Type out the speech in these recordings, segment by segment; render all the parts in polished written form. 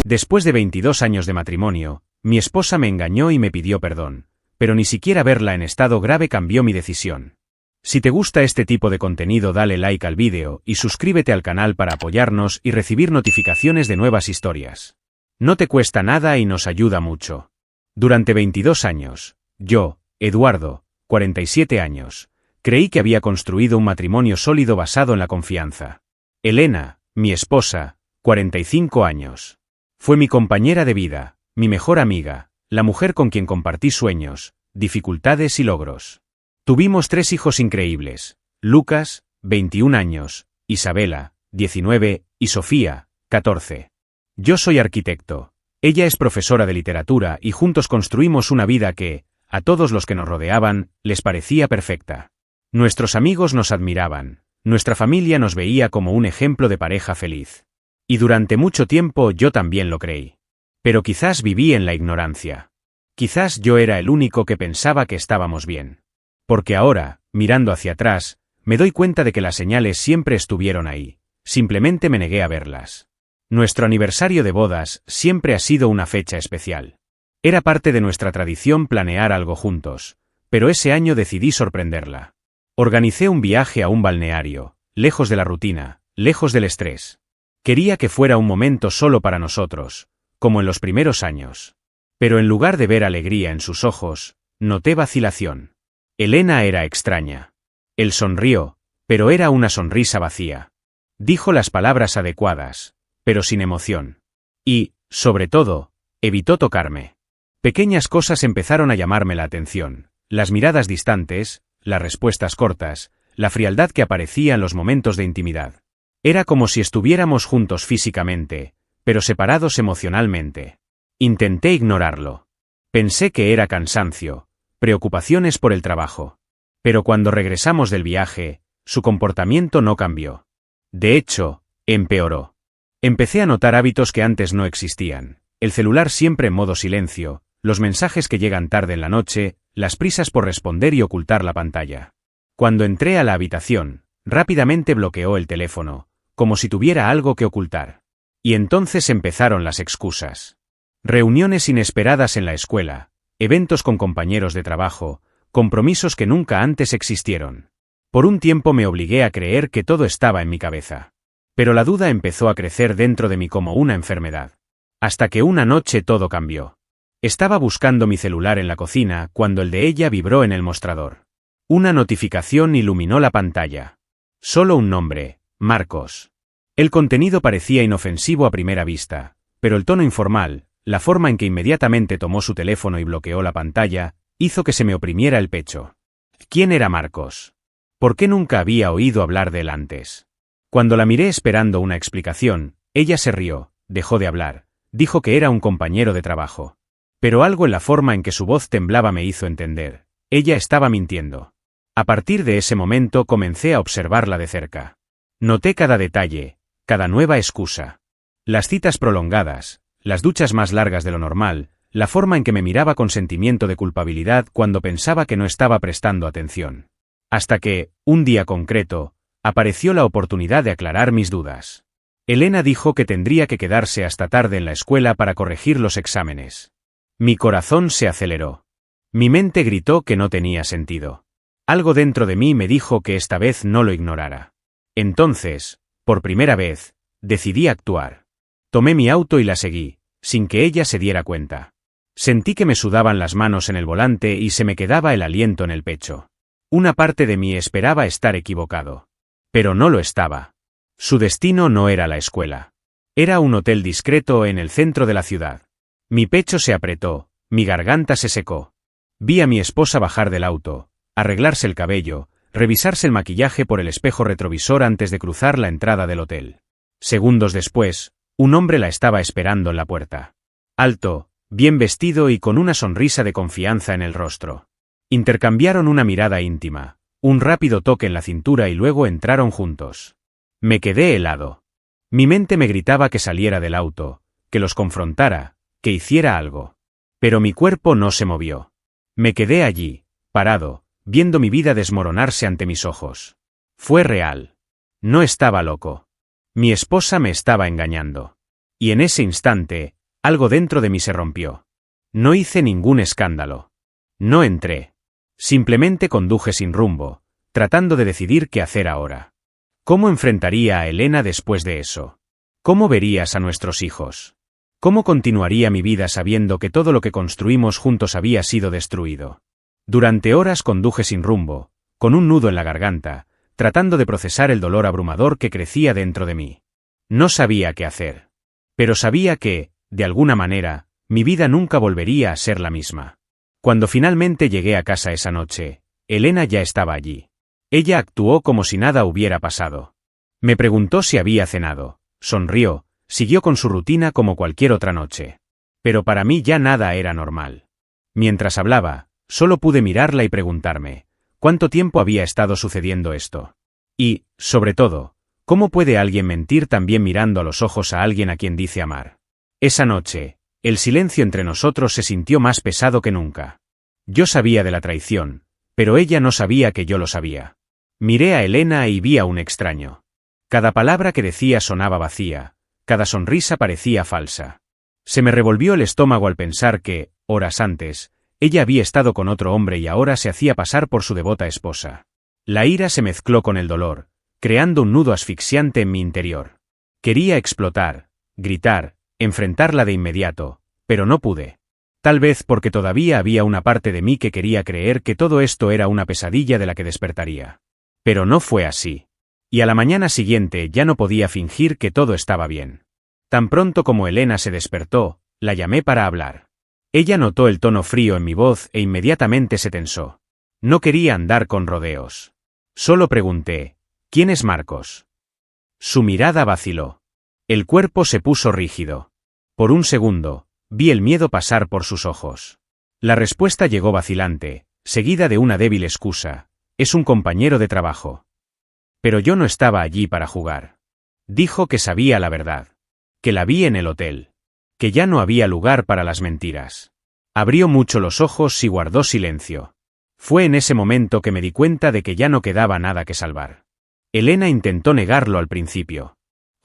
Después de 22 años de matrimonio, mi esposa me engañó y me pidió perdón, pero ni siquiera verla en estado grave cambió mi decisión. Si te gusta este tipo de contenido, dale like al vídeo y suscríbete al canal para apoyarnos y recibir notificaciones de nuevas historias. No te cuesta nada y nos ayuda mucho. Durante 22 años, yo, Eduardo, 47 años, creí que había construido un matrimonio sólido basado en la confianza. Elena, mi esposa, 45 años. Fue mi compañera de vida, mi mejor amiga, la mujer con quien compartí sueños, dificultades y logros. Tuvimos 3 hijos increíbles: Lucas, 21 años, Isabela, 19, y Sofía, 14. Yo soy arquitecto, ella es profesora de literatura y juntos construimos una vida que, a todos los que nos rodeaban, les parecía perfecta. Nuestros amigos nos admiraban, nuestra familia nos veía como un ejemplo de pareja feliz. Y durante mucho tiempo yo también lo creí. Pero quizás viví en la ignorancia. Quizás yo era el único que pensaba que estábamos bien. Porque ahora, mirando hacia atrás, me doy cuenta de que las señales siempre estuvieron ahí, simplemente me negué a verlas. Nuestro aniversario de bodas siempre ha sido una fecha especial. Era parte de nuestra tradición planear algo juntos, pero ese año decidí sorprenderla. Organicé un viaje a un balneario, lejos de la rutina, lejos del estrés. Quería que fuera un momento solo para nosotros, como en los primeros años. Pero en lugar de ver alegría en sus ojos, noté vacilación. Elena era extraña. Él sonrió, pero era una sonrisa vacía. Dijo las palabras adecuadas, pero sin emoción. Y, sobre todo, evitó tocarme. Pequeñas cosas empezaron a llamarme la atención: las miradas distantes, las respuestas cortas, la frialdad que aparecía en los momentos de intimidad. Era como si estuviéramos juntos físicamente, pero separados emocionalmente. Intenté ignorarlo. Pensé que era cansancio, preocupaciones por el trabajo. Pero cuando regresamos del viaje, su comportamiento no cambió. De hecho, empeoró. Empecé a notar hábitos que antes no existían: el celular siempre en modo silencio, los mensajes que llegan tarde en la noche, las prisas por responder y ocultar la pantalla. Cuando entré a la habitación, rápidamente bloqueó el teléfono, como si tuviera algo que ocultar. Y entonces empezaron las excusas. Reuniones inesperadas en la escuela, eventos con compañeros de trabajo, compromisos que nunca antes existieron. Por un tiempo me obligué a creer que todo estaba en mi cabeza. Pero la duda empezó a crecer dentro de mí como una enfermedad. Hasta que una noche todo cambió. Estaba buscando mi celular en la cocina cuando el de ella vibró en el mostrador. Una notificación iluminó la pantalla. Solo un nombre: Marcos. El contenido parecía inofensivo a primera vista, pero el tono informal, la forma en que inmediatamente tomó su teléfono y bloqueó la pantalla, hizo que se me oprimiera el pecho. ¿Quién era Marcos? ¿Por qué nunca había oído hablar de él antes? Cuando la miré esperando una explicación, ella se rió, dejó de hablar, dijo que era un compañero de trabajo. Pero algo en la forma en que su voz temblaba me hizo entender: ella estaba mintiendo. A partir de ese momento comencé a observarla de cerca. Noté cada detalle, cada nueva excusa. Las citas prolongadas, las duchas más largas de lo normal, la forma en que me miraba con sentimiento de culpabilidad cuando pensaba que no estaba prestando atención. Hasta que, un día concreto, apareció la oportunidad de aclarar mis dudas. Elena dijo que tendría que quedarse hasta tarde en la escuela para corregir los exámenes. Mi corazón se aceleró. Mi mente gritó que no tenía sentido. Algo dentro de mí me dijo que esta vez no lo ignorara. Entonces, por primera vez, decidí actuar. Tomé mi auto y la seguí, sin que ella se diera cuenta. Sentí que me sudaban las manos en el volante y se me quedaba el aliento en el pecho. Una parte de mí esperaba estar equivocado. Pero no lo estaba. Su destino no era la escuela. Era un hotel discreto en el centro de la ciudad. Mi pecho se apretó, mi garganta se secó. Vi a mi esposa bajar del auto, arreglarse el cabello, revisarse el maquillaje por el espejo retrovisor antes de cruzar la entrada del hotel. Segundos después, un hombre la estaba esperando en la puerta. Alto, bien vestido y con una sonrisa de confianza en el rostro. Intercambiaron una mirada íntima, un rápido toque en la cintura y luego entraron juntos. Me quedé helado. Mi mente me gritaba que saliera del auto, que los confrontara, que hiciera algo. Pero mi cuerpo no se movió. Me quedé allí, parado, viendo mi vida desmoronarse ante mis ojos. Fue real. No estaba loco. Mi esposa me estaba engañando. Y en ese instante, algo dentro de mí se rompió. No hice ningún escándalo. No entré. Simplemente conduje sin rumbo, tratando de decidir qué hacer ahora. ¿Cómo enfrentaría a Elena después de eso? ¿Cómo verías a nuestros hijos? ¿Cómo continuaría mi vida sabiendo que todo lo que construimos juntos había sido destruido? Durante horas conduje sin rumbo, con un nudo en la garganta, tratando de procesar el dolor abrumador que crecía dentro de mí. No sabía qué hacer. Pero sabía que, de alguna manera, mi vida nunca volvería a ser la misma. Cuando finalmente llegué a casa esa noche, Elena ya estaba allí. Ella actuó como si nada hubiera pasado. Me preguntó si había cenado, sonrió, siguió con su rutina como cualquier otra noche. Pero para mí ya nada era normal. Mientras hablaba, solo pude mirarla y preguntarme, ¿cuánto tiempo había estado sucediendo esto? Y, sobre todo, ¿cómo puede alguien mentir también mirando a los ojos a alguien a quien dice amar? Esa noche, el silencio entre nosotros se sintió más pesado que nunca. Yo sabía de la traición, pero ella no sabía que yo lo sabía. Miré a Elena y vi a un extraño. Cada palabra que decía sonaba vacía, cada sonrisa parecía falsa. Se me revolvió el estómago al pensar que, horas antes, ella había estado con otro hombre y ahora se hacía pasar por su devota esposa. La ira se mezcló con el dolor, creando un nudo asfixiante en mi interior. Quería explotar, gritar, enfrentarla de inmediato, pero no pude. Tal vez porque todavía había una parte de mí que quería creer que todo esto era una pesadilla de la que despertaría. Pero no fue así. Y a la mañana siguiente ya no podía fingir que todo estaba bien. Tan pronto como Elena se despertó, la llamé para hablar. Ella notó el tono frío en mi voz e inmediatamente se tensó. No quería andar con rodeos. Solo pregunté, ¿quién es Marcos? Su mirada vaciló. El cuerpo se puso rígido. Por un segundo, vi el miedo pasar por sus ojos. La respuesta llegó vacilante, seguida de una débil excusa. Es un compañero de trabajo. Pero yo no estaba allí para jugar. Dijo que sabía la verdad. Que la vi en el hotel. Que ya no había lugar para las mentiras. Abrió mucho los ojos y guardó silencio. Fue en ese momento que me di cuenta de que ya no quedaba nada que salvar. Elena intentó negarlo al principio.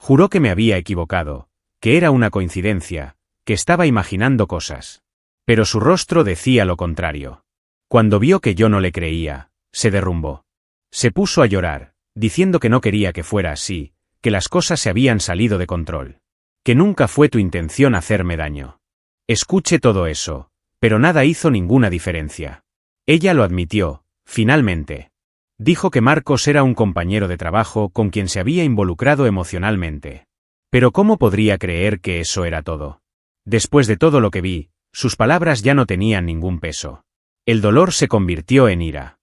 Juró que me había equivocado, que era una coincidencia, que estaba imaginando cosas. Pero su rostro decía lo contrario. Cuando vio que yo no le creía, se derrumbó. Se puso a llorar, diciendo que no quería que fuera así, que las cosas se habían salido de control. Que nunca fue tu intención hacerme daño. Escuché todo eso, pero nada hizo ninguna diferencia. Ella lo admitió, finalmente. Dijo que Marcos era un compañero de trabajo con quien se había involucrado emocionalmente. Pero ¿cómo podría creer que eso era todo? Después de todo lo que vi, sus palabras ya no tenían ningún peso. El dolor se convirtió en ira.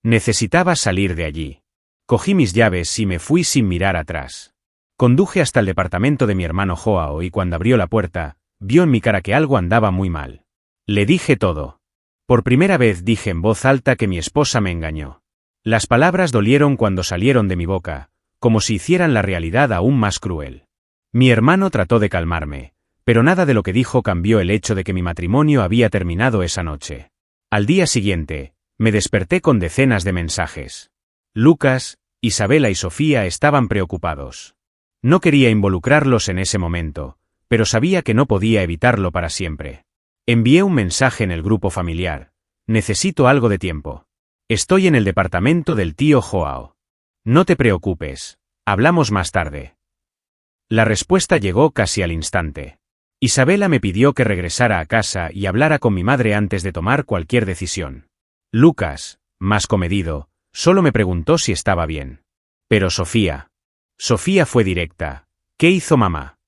Necesitaba salir de allí. Cogí mis llaves y me fui sin mirar atrás. Conduje hasta el departamento de mi hermano Joao y cuando abrió la puerta, vio en mi cara que algo andaba muy mal. Le dije todo. Por primera vez dije en voz alta que mi esposa me engañó. Las palabras dolieron cuando salieron de mi boca, como si hicieran la realidad aún más cruel. Mi hermano trató de calmarme, pero nada de lo que dijo cambió el hecho de que mi matrimonio había terminado esa noche. Al día siguiente, me desperté con decenas de mensajes. Lucas, Isabela y Sofía estaban preocupados. No quería involucrarlos en ese momento, pero sabía que no podía evitarlo para siempre. Envié un mensaje en el grupo familiar. Necesito algo de tiempo. Estoy en el departamento del tío Joao. No te preocupes, hablamos más tarde. La respuesta llegó casi al instante. Isabela me pidió que regresara a casa y hablara con mi madre antes de tomar cualquier decisión. Lucas, más comedido, solo me preguntó si estaba bien. Pero Sofía fue directa. ¿Qué hizo mamá?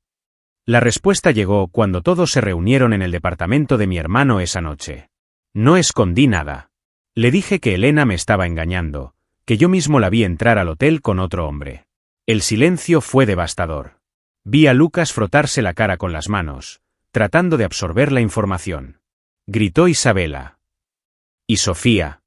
La respuesta llegó cuando todos se reunieron en el departamento de mi hermano esa noche. No escondí nada. Le dije que Elena me estaba engañando, que yo mismo la vi entrar al hotel con otro hombre. El silencio fue devastador. Vi a Lucas frotarse la cara con las manos, tratando de absorber la información. Gritó Isabela. Y Sofía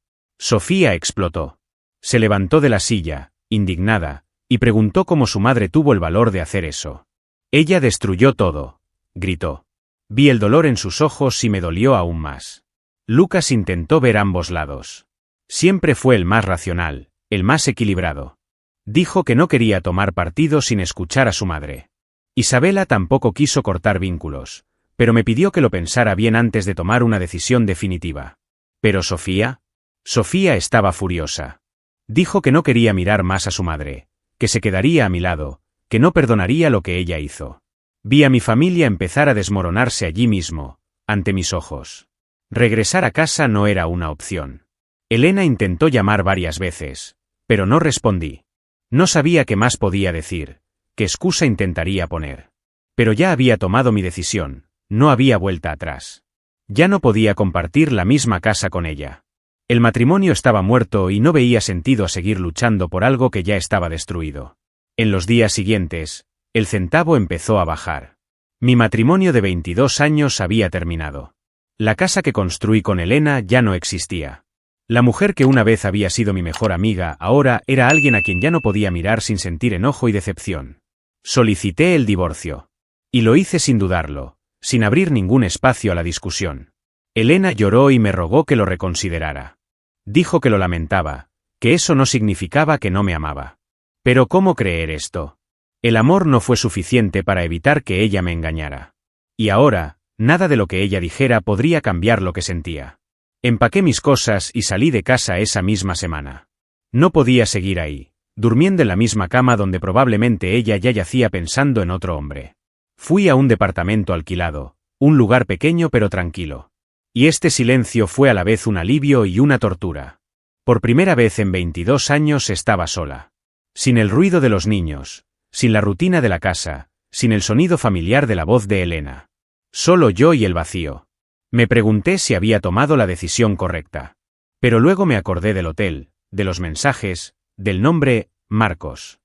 explotó. Se levantó de la silla, indignada, y preguntó cómo su madre tuvo el valor de hacer eso. Ella destruyó todo, gritó. Vi el dolor en sus ojos y me dolió aún más. Lucas intentó ver ambos lados. Siempre fue el más racional, el más equilibrado. Dijo que no quería tomar partido sin escuchar a su madre. Isabela tampoco quiso cortar vínculos, pero me pidió que lo pensara bien antes de tomar una decisión definitiva. ¿Pero Sofía? Sofía estaba furiosa. Dijo que no quería mirar más a su madre, que se quedaría a mi lado, que no perdonaría lo que ella hizo. Vi a mi familia empezar a desmoronarse allí mismo, ante mis ojos. Regresar a casa no era una opción. Elena intentó llamar varias veces, pero no respondí. No sabía qué más podía decir, qué excusa intentaría poner. Pero ya había tomado mi decisión, no había vuelta atrás. Ya no podía compartir la misma casa con ella. El matrimonio estaba muerto y no veía sentido a seguir luchando por algo que ya estaba destruido. En los días siguientes, el centavo empezó a bajar. Mi matrimonio de 22 años había terminado. La casa que construí con Elena ya no existía. La mujer que una vez había sido mi mejor amiga ahora era alguien a quien ya no podía mirar sin sentir enojo y decepción. Solicité el divorcio. Y lo hice sin dudarlo, sin abrir ningún espacio a la discusión. Elena lloró y me rogó que lo reconsiderara. Dijo que lo lamentaba, que eso no significaba que no me amaba. Pero ¿cómo creer esto? El amor no fue suficiente para evitar que ella me engañara. Y ahora, nada de lo que ella dijera podría cambiar lo que sentía. Empaqué mis cosas y salí de casa esa misma semana. No podía seguir ahí, durmiendo en la misma cama donde probablemente ella ya yacía pensando en otro hombre. Fui a un departamento alquilado, un lugar pequeño pero tranquilo. Y este silencio fue a la vez un alivio y una tortura. Por primera vez en 22 años estaba sola. Sin el ruido de los niños, sin la rutina de la casa, sin el sonido familiar de la voz de Elena. Solo yo y el vacío. Me pregunté si había tomado la decisión correcta. Pero luego me acordé del hotel, de los mensajes, del nombre, Marcos.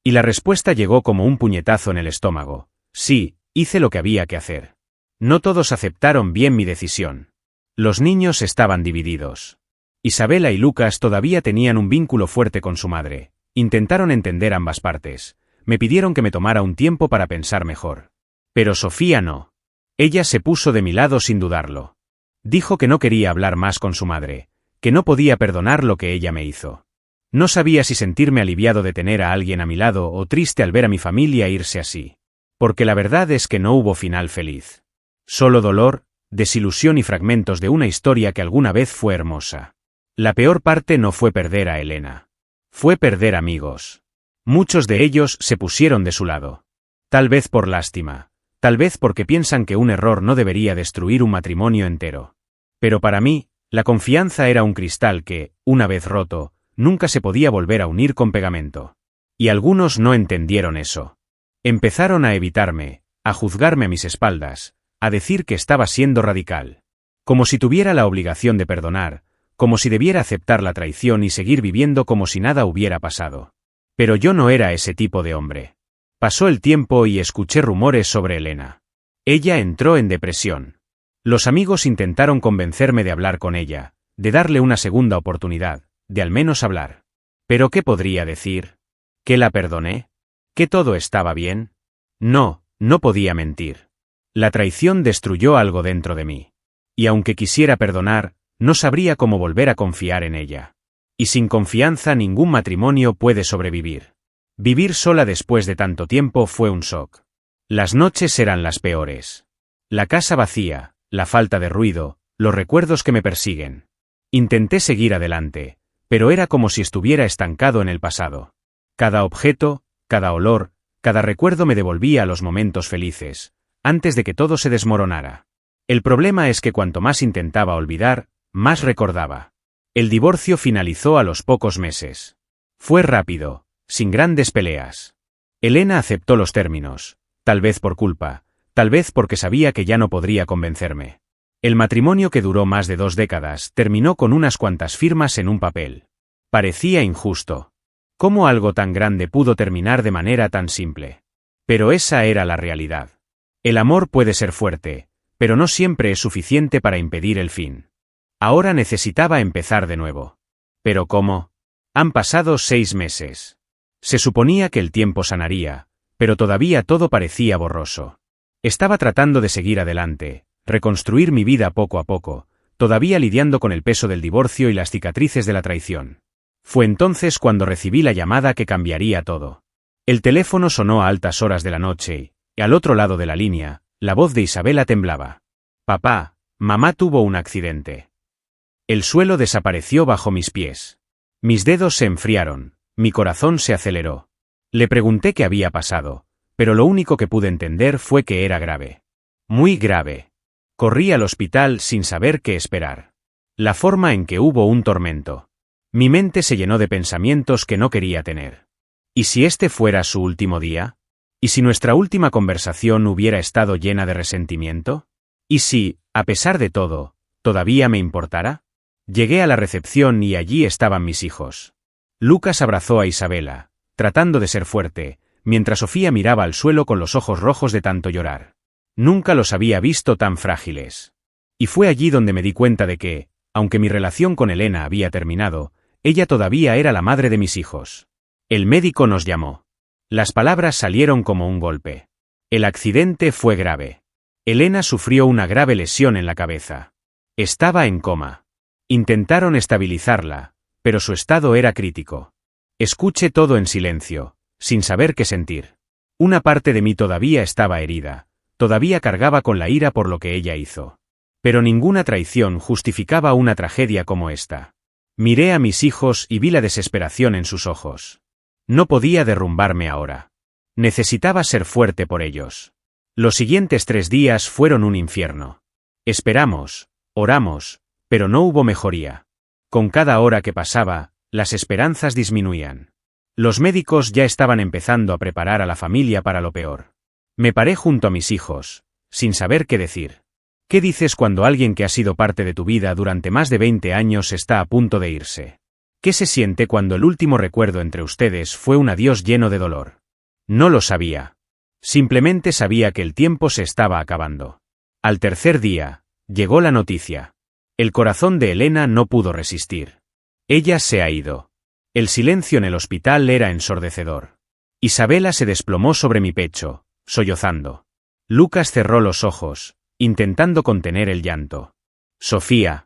Y la respuesta llegó como un puñetazo en el estómago. Sí, hice lo que había que hacer. No todos aceptaron bien mi decisión. Los niños estaban divididos. Isabela y Lucas todavía tenían un vínculo fuerte con su madre. Intentaron entender ambas partes. Me pidieron que me tomara un tiempo para pensar mejor. Pero Sofía no. Ella se puso de mi lado sin dudarlo. Dijo que no quería hablar más con su madre, que no podía perdonar lo que ella me hizo. No sabía si sentirme aliviado de tener a alguien a mi lado o triste al ver a mi familia irse así. Porque la verdad es que no hubo final feliz. Solo dolor, desilusión y fragmentos de una historia que alguna vez fue hermosa. La peor parte no fue perder a Elena. Fue perder amigos. Muchos de ellos se pusieron de su lado. Tal vez por lástima. Tal vez porque piensan que un error no debería destruir un matrimonio entero. Pero para mí, la confianza era un cristal que, una vez roto, nunca se podía volver a unir con pegamento. Y algunos no entendieron eso. Empezaron a evitarme, a juzgarme a mis espaldas, a decir que estaba siendo radical. Como si tuviera la obligación de perdonar, como si debiera aceptar la traición y seguir viviendo como si nada hubiera pasado. Pero yo no era ese tipo de hombre. Pasó el tiempo y escuché rumores sobre Elena. Ella entró en depresión. Los amigos intentaron convencerme de hablar con ella, de darle una segunda oportunidad, de al menos hablar. ¿Pero qué podría decir? ¿Que la perdoné? ¿Que todo estaba bien? No, no podía mentir. La traición destruyó algo dentro de mí. Y aunque quisiera perdonar, no sabría cómo volver a confiar en ella. Y sin confianza ningún matrimonio puede sobrevivir. Vivir sola después de tanto tiempo fue un shock. Las noches eran las peores. La casa vacía, la falta de ruido, los recuerdos que me persiguen. Intenté seguir adelante, pero era como si estuviera estancado en el pasado. Cada objeto, cada olor, cada recuerdo me devolvía a los momentos felices, antes de que todo se desmoronara. El problema es que cuanto más intentaba olvidar, más recordaba. El divorcio finalizó a los pocos meses. Fue rápido, sin grandes peleas. Elena aceptó los términos, tal vez por culpa, tal vez porque sabía que ya no podría convencerme. El matrimonio que duró más de 2 décadas terminó con unas cuantas firmas en un papel. Parecía injusto. ¿Cómo algo tan grande pudo terminar de manera tan simple? Pero esa era la realidad. El amor puede ser fuerte, pero no siempre es suficiente para impedir el fin. Ahora necesitaba empezar de nuevo. ¿Pero cómo? Han pasado 6 meses. Se suponía que el tiempo sanaría, pero todavía todo parecía borroso. Estaba tratando de seguir adelante, reconstruir mi vida poco a poco, todavía lidiando con el peso del divorcio y las cicatrices de la traición. Fue entonces cuando recibí la llamada que cambiaría todo. El teléfono sonó a altas horas de la noche, y al otro lado de la línea, la voz de Isabela temblaba. Papá, mamá tuvo un accidente. El suelo desapareció bajo mis pies. Mis dedos se enfriaron, mi corazón se aceleró. Le pregunté qué había pasado, pero lo único que pude entender fue que era grave. Muy grave. Corrí al hospital sin saber qué esperar. La forma en que hubo un tormento. Mi mente se llenó de pensamientos que no quería tener. ¿Y si este fuera su último día? ¿Y si nuestra última conversación hubiera estado llena de resentimiento? ¿Y si, a pesar de todo, todavía me importara? Llegué a la recepción y allí estaban mis hijos. Lucas abrazó a Isabela, tratando de ser fuerte, mientras Sofía miraba al suelo con los ojos rojos de tanto llorar. Nunca los había visto tan frágiles. Y fue allí donde me di cuenta de que, aunque mi relación con Elena había terminado, ella todavía era la madre de mis hijos. El médico nos llamó. Las palabras salieron como un golpe. El accidente fue grave. Elena sufrió una grave lesión en la cabeza. Estaba en coma. Intentaron estabilizarla, pero su estado era crítico. Escuché todo en silencio, sin saber qué sentir. Una parte de mí todavía estaba herida, todavía cargaba con la ira por lo que ella hizo. Pero ninguna traición justificaba una tragedia como esta. Miré a mis hijos y vi la desesperación en sus ojos. No podía derrumbarme ahora. Necesitaba ser fuerte por ellos. Los siguientes 3 días fueron un infierno. Esperamos, oramos, pero no hubo mejoría. Con cada hora que pasaba, las esperanzas disminuían. Los médicos ya estaban empezando a preparar a la familia para lo peor. Me paré junto a mis hijos, sin saber qué decir. ¿Qué dices cuando alguien que ha sido parte de tu vida durante más de 20 años está a punto de irse? ¿Qué se siente cuando el último recuerdo entre ustedes fue un adiós lleno de dolor? No lo sabía. Simplemente sabía que el tiempo se estaba acabando. Al tercer día, llegó la noticia. El corazón de Elena no pudo resistir. Ella se ha ido. El silencio en el hospital era ensordecedor. Isabela se desplomó sobre mi pecho, sollozando. Lucas cerró los ojos, intentando contener el llanto. Sofía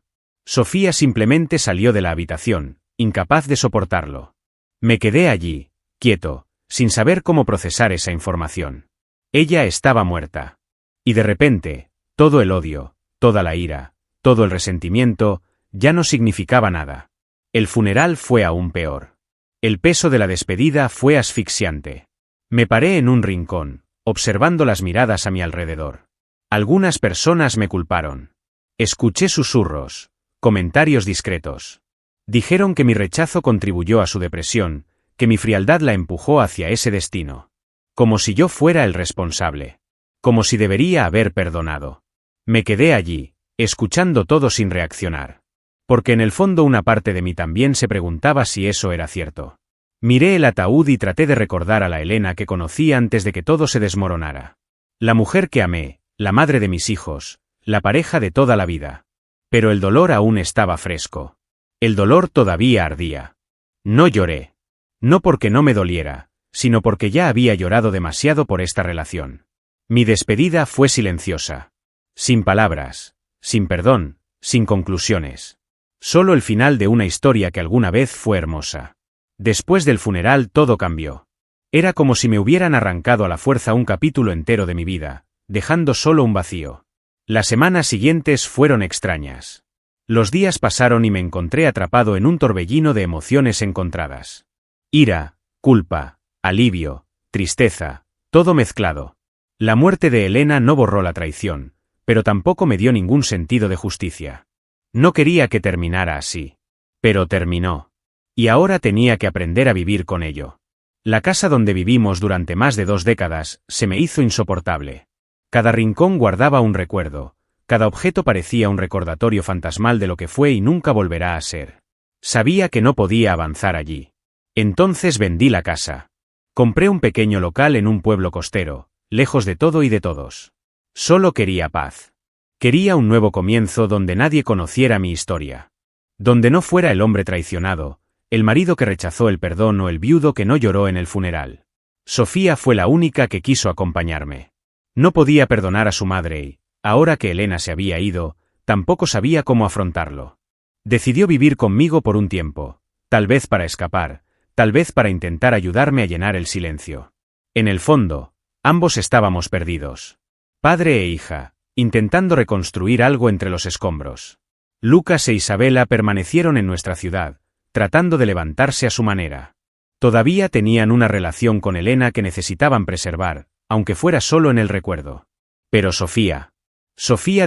simplemente salió de la habitación, incapaz de soportarlo. Me quedé allí, quieto, sin saber cómo procesar esa información. Ella estaba muerta. Y de repente, todo el odio, toda la ira, todo el resentimiento, ya no significaba nada. El funeral fue aún peor. El peso de la despedida fue asfixiante. Me paré en un rincón, observando las miradas a mi alrededor. Algunas personas me culparon. Escuché susurros, comentarios discretos. Dijeron que mi rechazo contribuyó a su depresión, que mi frialdad la empujó hacia ese destino. Como si yo fuera el responsable. Como si debería haber perdonado. Me quedé allí, escuchando todo sin reaccionar. Porque en el fondo una parte de mí también se preguntaba si eso era cierto. Miré el ataúd y traté de recordar a la Elena que conocí antes de que todo se desmoronara. La mujer que amé, la madre de mis hijos, la pareja de toda la vida. Pero el dolor aún estaba fresco. El dolor todavía ardía. No lloré. No porque no me doliera, sino porque ya había llorado demasiado por esta relación. Mi despedida fue silenciosa. Sin palabras, sin perdón, sin conclusiones. Solo el final de una historia que alguna vez fue hermosa. Después del funeral todo cambió. Era como si me hubieran arrancado a la fuerza un capítulo entero de mi vida, dejando solo un vacío. Las semanas siguientes fueron extrañas. Los días pasaron y me encontré atrapado en un torbellino de emociones encontradas. Ira, culpa, alivio, tristeza, todo mezclado. La muerte de Elena no borró la traición, pero tampoco me dio ningún sentido de justicia. No quería que terminara así. Pero terminó. Y ahora tenía que aprender a vivir con ello. La casa donde vivimos durante más de 2 décadas se me hizo insoportable. Cada rincón guardaba un recuerdo, cada objeto parecía un recordatorio fantasmal de lo que fue y nunca volverá a ser. Sabía que no podía avanzar allí. Entonces vendí la casa. Compré un pequeño local en un pueblo costero, lejos de todo y de todos. Solo quería paz. Quería un nuevo comienzo donde nadie conociera mi historia. Donde no fuera el hombre traicionado, el marido que rechazó el perdón o el viudo que no lloró en el funeral. Sofía fue la única que quiso acompañarme. No podía perdonar a su madre y, ahora que Elena se había ido, tampoco sabía cómo afrontarlo. Decidió vivir conmigo por un tiempo, tal vez para escapar, tal vez para intentar ayudarme a llenar el silencio. En el fondo, ambos estábamos perdidos. Padre e hija, intentando reconstruir algo entre los escombros. Lucas e Isabela permanecieron en nuestra ciudad, tratando de levantarse a su manera. Todavía tenían una relación con Elena que necesitaban preservar, aunque fuera solo en el recuerdo. Pero Sofía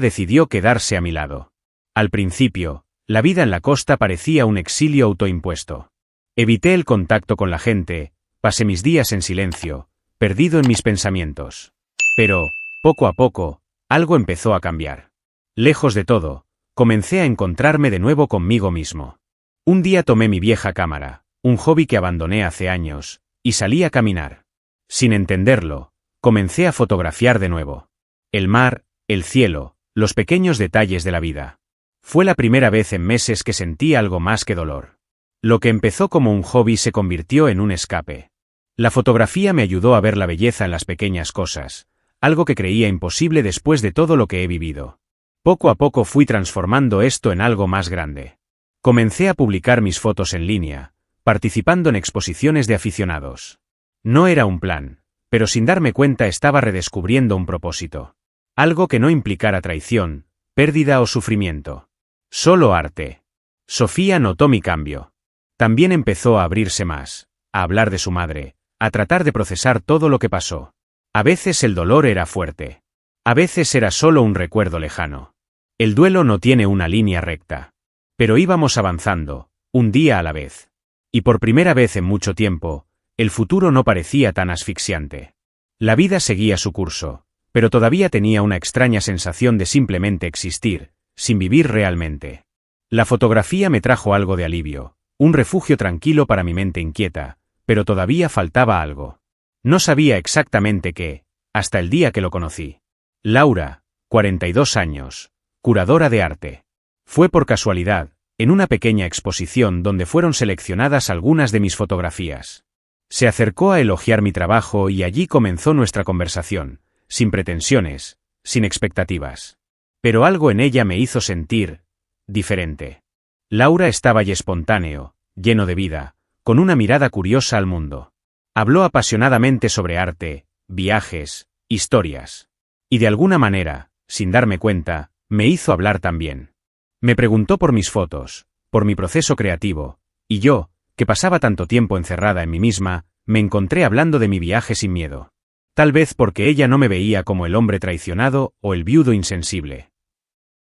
decidió quedarse a mi lado. Al principio, la vida en la costa parecía un exilio autoimpuesto. Evité el contacto con la gente, pasé mis días en silencio, perdido en mis pensamientos. Pero, poco a poco, algo empezó a cambiar. Lejos de todo, comencé a encontrarme de nuevo conmigo mismo. Un día tomé mi vieja cámara, un hobby que abandoné hace años, y salí a caminar. Sin entenderlo, comencé a fotografiar de nuevo. El mar, el cielo, los pequeños detalles de la vida. Fue la primera vez en meses que sentí algo más que dolor. Lo que empezó como un hobby se convirtió en un escape. La fotografía me ayudó a ver la belleza en las pequeñas cosas, algo que creía imposible después de todo lo que he vivido. Poco a poco fui transformando esto en algo más grande. Comencé a publicar mis fotos en línea, participando en exposiciones de aficionados. No era un plan, pero sin darme cuenta estaba redescubriendo un propósito. Algo que no implicara traición, pérdida o sufrimiento. Solo arte. Sofía notó mi cambio. También empezó a abrirse más, a hablar de su madre, a tratar de procesar todo lo que pasó. A veces el dolor era fuerte. A veces era solo un recuerdo lejano. El duelo no tiene una línea recta. Pero íbamos avanzando, un día a la vez. Y por primera vez en mucho tiempo, el futuro no parecía tan asfixiante. La vida seguía su curso, pero todavía tenía una extraña sensación de simplemente existir, sin vivir realmente. La fotografía me trajo algo de alivio, un refugio tranquilo para mi mente inquieta, pero todavía faltaba algo. No sabía exactamente qué, hasta el día que lo conocí. Laura, 42 años, curadora de arte. Fue por casualidad, en una pequeña exposición donde fueron seleccionadas algunas de mis fotografías. Se acercó a elogiar mi trabajo y allí comenzó nuestra conversación, sin pretensiones, sin expectativas. Pero algo en ella me hizo sentir diferente. Laura estaba y espontáneo, lleno de vida, con una mirada curiosa al mundo. Habló apasionadamente sobre arte, viajes, historias. Y de alguna manera, sin darme cuenta, me hizo hablar también. Me preguntó por mis fotos, por mi proceso creativo, y yo, que pasaba tanto tiempo encerrada en mí misma, me encontré hablando de mi viaje sin miedo. Tal vez porque ella no me veía como el hombre traicionado o el viudo insensible.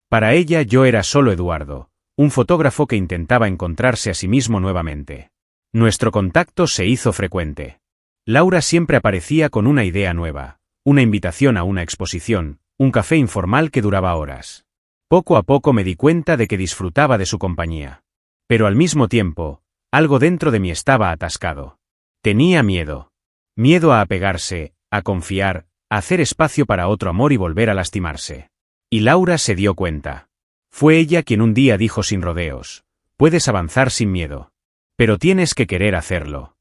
Para ella yo era solo Eduardo, un fotógrafo que intentaba encontrarse a sí mismo nuevamente. Nuestro contacto se hizo frecuente. Laura siempre aparecía con una idea nueva, una invitación a una exposición, un café informal que duraba horas. Poco a poco me di cuenta de que disfrutaba de su compañía. Pero al mismo tiempo, algo dentro de mí estaba atascado. Tenía miedo. Miedo a apegarse, a confiar, a hacer espacio para otro amor y volver a lastimarse. Y Laura se dio cuenta. Fue ella quien un día dijo sin rodeos: puedes avanzar sin miedo. Pero tienes que querer hacerlo.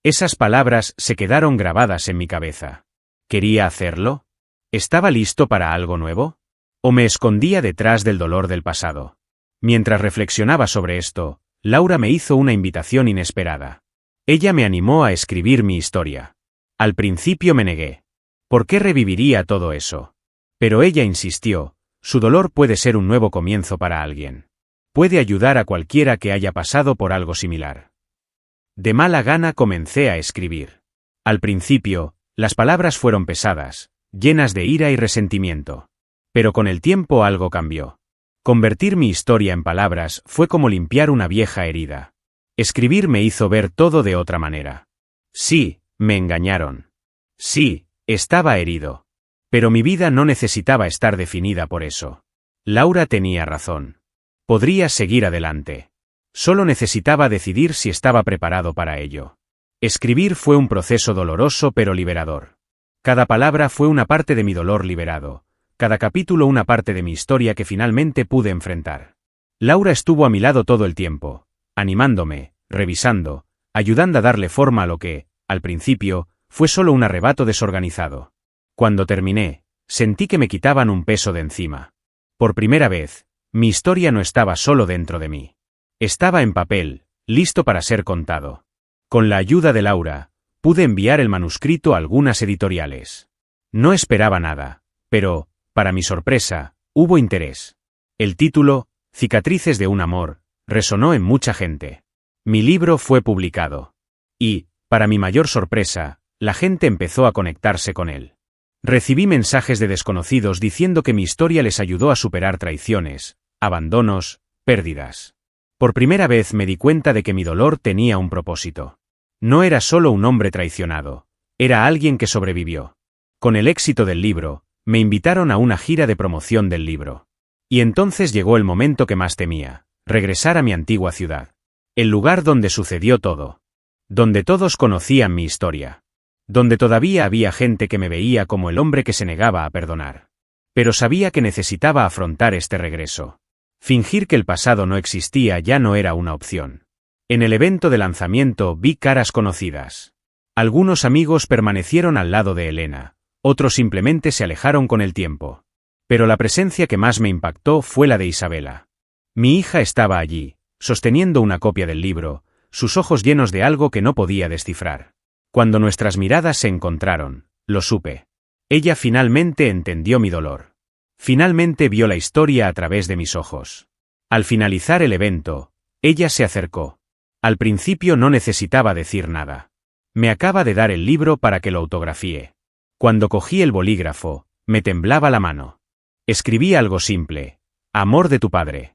Esas palabras se quedaron grabadas en mi cabeza. ¿Quería hacerlo? ¿Estaba listo para algo nuevo? ¿O me escondía detrás del dolor del pasado? Mientras reflexionaba sobre esto, Laura me hizo una invitación inesperada. Ella me animó a escribir mi historia. Al principio me negué. ¿Por qué reviviría todo eso? Pero ella insistió: su dolor puede ser un nuevo comienzo para alguien. Puede ayudar a cualquiera que haya pasado por algo similar. De mala gana comencé a escribir. Al principio, las palabras fueron pesadas, llenas de ira y resentimiento. Pero con el tiempo algo cambió. Convertir mi historia en palabras fue como limpiar una vieja herida. Escribir me hizo ver todo de otra manera. Sí, me engañaron. Sí, estaba herido. Pero mi vida no necesitaba estar definida por eso. Laura tenía razón. Podría seguir adelante. Solo necesitaba decidir si estaba preparado para ello. Escribir fue un proceso doloroso pero liberador. Cada palabra fue una parte de mi dolor liberado. Cada capítulo una parte de mi historia que finalmente pude enfrentar. Laura estuvo a mi lado todo el tiempo, animándome, revisando, ayudando a darle forma a lo que, al principio, fue solo un arrebato desorganizado. Cuando terminé, sentí que me quitaban un peso de encima. Por primera vez, mi historia no estaba solo dentro de mí. Estaba en papel, listo para ser contado. Con la ayuda de Laura, Pude enviar el manuscrito a algunas editoriales. No esperaba nada, pero, para mi sorpresa, hubo interés. El título, Cicatrices de un amor, resonó en mucha gente. Mi libro fue publicado. Y, para mi mayor sorpresa, la gente empezó a conectarse con él. Recibí mensajes de desconocidos diciendo que mi historia les ayudó a superar traiciones, abandonos, pérdidas. Por primera vez me di cuenta de que mi dolor tenía un propósito. No era solo un hombre traicionado, era alguien que sobrevivió. Con el éxito del libro, me invitaron a una gira de promoción del libro. Y entonces llegó el momento que más temía, regresar a mi antigua ciudad. El lugar donde sucedió todo. Donde todos conocían mi historia. Donde todavía había gente que me veía como el hombre que se negaba a perdonar. Pero sabía que necesitaba afrontar este regreso. Fingir que el pasado no existía ya no era una opción. En el evento de lanzamiento vi caras conocidas. Algunos amigos permanecieron al lado de Elena, otros simplemente se alejaron con el tiempo. Pero la presencia que más me impactó fue la de Isabela. Mi hija estaba allí, sosteniendo una copia del libro, sus ojos llenos de algo que no podía descifrar. Cuando nuestras miradas se encontraron, lo supe. Ella finalmente entendió mi dolor. Finalmente vio la historia a través de mis ojos. Al finalizar el evento, ella se acercó. Al principio no necesitaba decir nada. Me acaba de dar el libro para que lo autografíe. Cuando cogí el bolígrafo, me temblaba la mano. Escribí algo simple: amor de tu padre.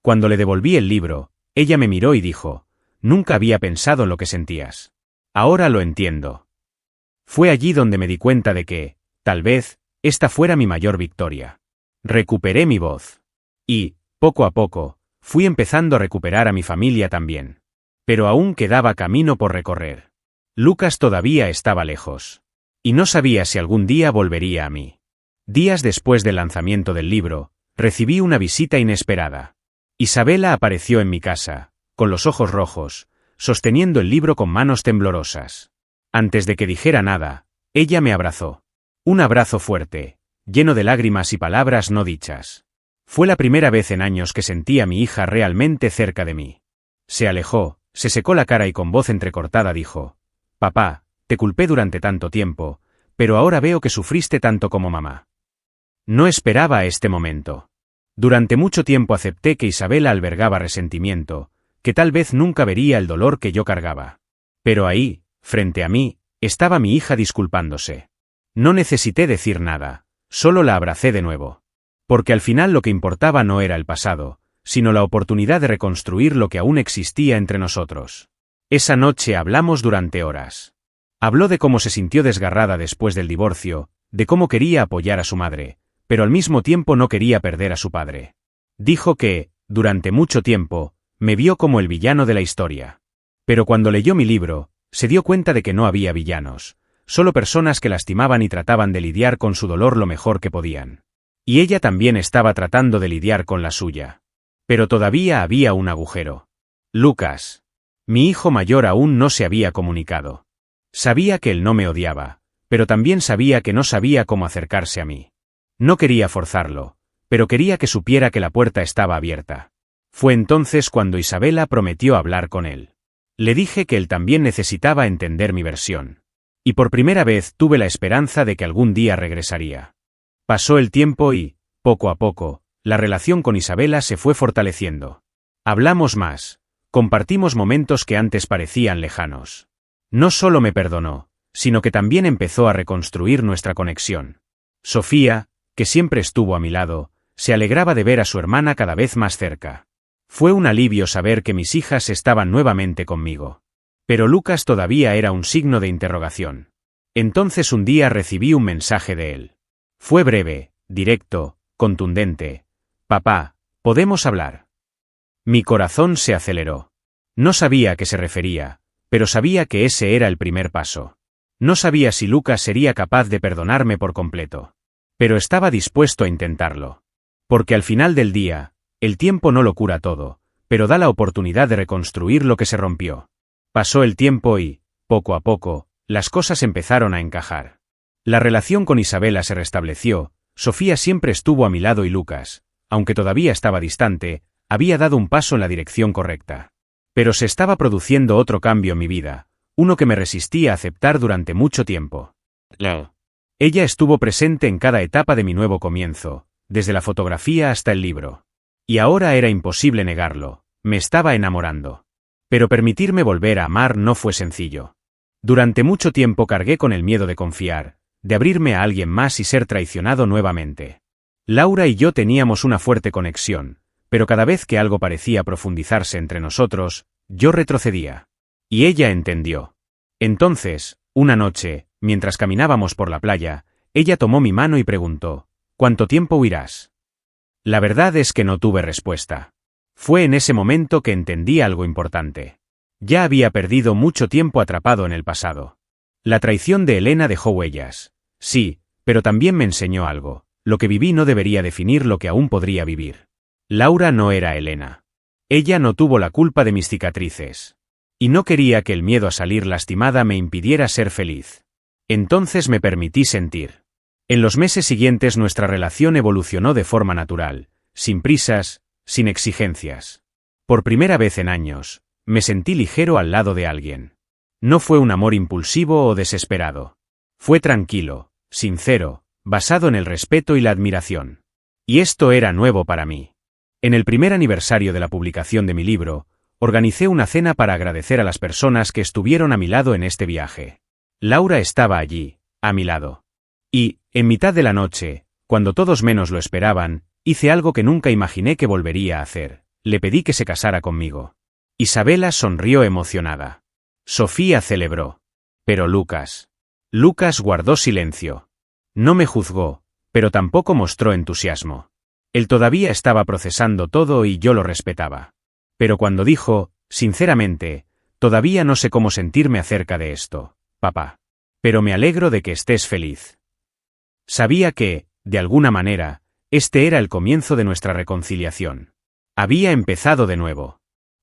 Cuando le devolví el libro, ella me miró y dijo: nunca había pensado lo que sentías. Ahora lo entiendo. Fue allí donde me di cuenta de que, tal vez, esta fuera mi mayor victoria. Recuperé mi voz. Y, poco a poco, fui empezando a recuperar a mi familia también. Pero aún quedaba camino por recorrer. Lucas todavía estaba lejos. Y no sabía si algún día volvería a mí. Días después del lanzamiento del libro, recibí una visita inesperada. Isabela apareció en mi casa, con los ojos rojos, sosteniendo el libro con manos temblorosas. Antes de que dijera nada, ella me abrazó. Un abrazo fuerte, lleno de lágrimas y palabras no dichas. Fue la primera vez en años que sentí a mi hija realmente cerca de mí. Se alejó, se secó la cara y con voz entrecortada dijo: papá, te culpé durante tanto tiempo, pero ahora veo que sufriste tanto como mamá. No esperaba este momento. Durante mucho tiempo acepté que Isabela albergaba resentimiento, que tal vez nunca vería el dolor que yo cargaba. Pero ahí, frente a mí, estaba mi hija disculpándose. No necesité decir nada, solo la abracé de nuevo. Porque al final lo que importaba no era el pasado, sino la oportunidad de reconstruir lo que aún existía entre nosotros. Esa noche hablamos durante horas. Habló de cómo se sintió desgarrada después del divorcio, de cómo quería apoyar a su madre, pero al mismo tiempo no quería perder a su padre. Dijo que, durante mucho tiempo, me vio como el villano de la historia. Pero cuando leyó mi libro, se dio cuenta de que no había villanos, solo personas que lastimaban y trataban de lidiar con su dolor lo mejor que podían. Y ella también estaba tratando de lidiar con la suya. Pero todavía había un agujero. Lucas. Mi hijo mayor aún no se había comunicado. Sabía que él no me odiaba, pero también sabía que no sabía cómo acercarse a mí. No quería forzarlo, pero quería que supiera que la puerta estaba abierta. Fue entonces cuando Isabela prometió hablar con él. Le dije que él también necesitaba entender mi versión. Y por primera vez tuve la esperanza de que algún día regresaría. Pasó el tiempo y, poco a poco, la relación con Isabela se fue fortaleciendo. Hablamos más, compartimos momentos que antes parecían lejanos. No solo me perdonó, sino que también empezó a reconstruir nuestra conexión. Sofía, que siempre estuvo a mi lado, se alegraba de ver a su hermana cada vez más cerca. Fue un alivio saber que mis hijas estaban nuevamente conmigo. Pero Lucas todavía era un signo de interrogación. Entonces un día recibí un mensaje de él. Fue breve, directo, contundente. Papá, ¿podemos hablar? Mi corazón se aceleró. No sabía a qué se refería, pero sabía que ese era el primer paso. No sabía si Lucas sería capaz de perdonarme por completo. Pero estaba dispuesto a intentarlo. Porque al final del día, el tiempo no lo cura todo, pero da la oportunidad de reconstruir lo que se rompió. Pasó el tiempo y, poco a poco, las cosas empezaron a encajar. La relación con Isabela se restableció, Sofía siempre estuvo a mi lado y Lucas, aunque todavía estaba distante, había dado un paso en la dirección correcta. Pero se estaba produciendo otro cambio en mi vida, uno que me resistí a aceptar durante mucho tiempo. Ella estuvo presente en cada etapa de mi nuevo comienzo, desde la fotografía hasta el libro. Y ahora era imposible negarlo, me estaba enamorando. Pero permitirme volver a amar no fue sencillo. Durante mucho tiempo cargué con el miedo de confiar, de abrirme a alguien más y ser traicionado nuevamente. Laura y yo teníamos una fuerte conexión, pero cada vez que algo parecía profundizarse entre nosotros, yo retrocedía. Y ella entendió. Entonces, una noche, mientras caminábamos por la playa, ella tomó mi mano y preguntó, ¿cuánto tiempo huirás? La verdad es que no tuve respuesta. Fue en ese momento que entendí algo importante. Ya había perdido mucho tiempo atrapado en el pasado. La traición de Elena dejó huellas. Sí, pero también me enseñó algo. Lo que viví no debería definir lo que aún podría vivir. Laura no era Elena. Ella no tuvo la culpa de mis cicatrices. Y no quería que el miedo a salir lastimada me impidiera ser feliz. Entonces me permití sentir. En los meses siguientes nuestra relación evolucionó de forma natural, sin prisas, sin exigencias. Por primera vez en años, me sentí ligero al lado de alguien. No fue un amor impulsivo o desesperado. Fue tranquilo, sincero, basado en el respeto y la admiración. Y esto era nuevo para mí. En el primer aniversario de la publicación de mi libro, organicé una cena para agradecer a las personas que estuvieron a mi lado en este viaje. Laura estaba allí, a mi lado. Y, en mitad de la noche, cuando todos menos lo esperaban, hice algo que nunca imaginé que volvería a hacer. Le pedí que se casara conmigo. Isabela sonrió emocionada. Sofía celebró. Pero Lucas guardó silencio. No me juzgó, pero tampoco mostró entusiasmo. Él todavía estaba procesando todo y yo lo respetaba. Pero cuando dijo, sinceramente, todavía no sé cómo sentirme acerca de esto, papá. Pero me alegro de que estés feliz. Sabía que, de alguna manera, este era el comienzo de nuestra reconciliación. Había empezado de nuevo.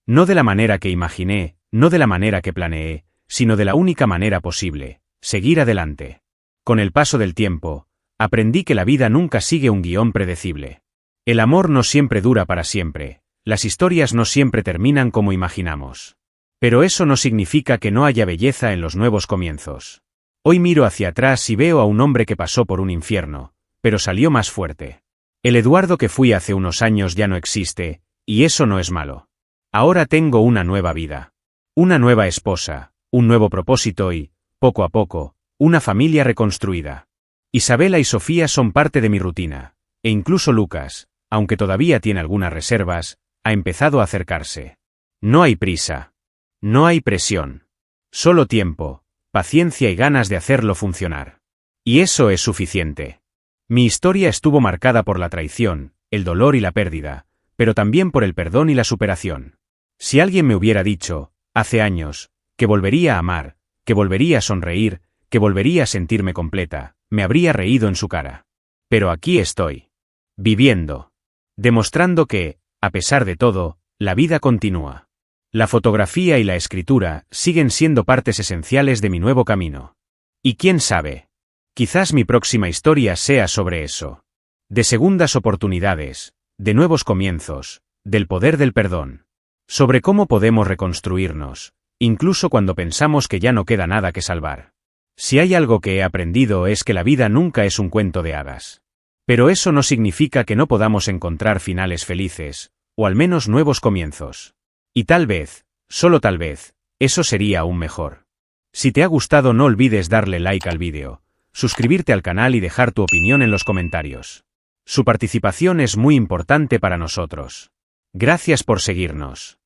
No de la manera que imaginé, no de la manera que planeé, sino de la única manera posible, seguir adelante. Con el paso del tiempo, aprendí que la vida nunca sigue un guión predecible. El amor no siempre dura para siempre, las historias no siempre terminan como imaginamos. Pero eso no significa que no haya belleza en los nuevos comienzos. Hoy miro hacia atrás y veo a un hombre que pasó por un infierno, pero salió más fuerte. El Eduardo que fui hace unos años ya no existe, y eso no es malo. Ahora tengo una nueva vida. Una nueva esposa, un nuevo propósito y, poco a poco, una familia reconstruida. Isabela y Sofía son parte de mi rutina, e incluso Lucas, aunque todavía tiene algunas reservas, ha empezado a acercarse. No hay prisa. No hay presión. Solo tiempo, paciencia y ganas de hacerlo funcionar. Y eso es suficiente. Mi historia estuvo marcada por la traición, el dolor y la pérdida, pero también por el perdón y la superación. Si alguien me hubiera dicho, hace años, que volvería a amar, que volvería a sonreír, que volvería a sentirme completa, me habría reído en su cara. Pero aquí estoy. Viviendo. Demostrando que, a pesar de todo, la vida continúa. La fotografía y la escritura siguen siendo partes esenciales de mi nuevo camino. Y quién sabe, quizás mi próxima historia sea sobre eso. De segundas oportunidades, de nuevos comienzos, del poder del perdón. Sobre cómo podemos reconstruirnos, incluso cuando pensamos que ya no queda nada que salvar. Si hay algo que he aprendido es que la vida nunca es un cuento de hadas. Pero eso no significa que no podamos encontrar finales felices, o al menos nuevos comienzos. Y tal vez, solo tal vez, eso sería aún mejor. Si te ha gustado no olvides darle like al vídeo, suscribirte al canal y dejar tu opinión en los comentarios. Su participación es muy importante para nosotros. Gracias por seguirnos.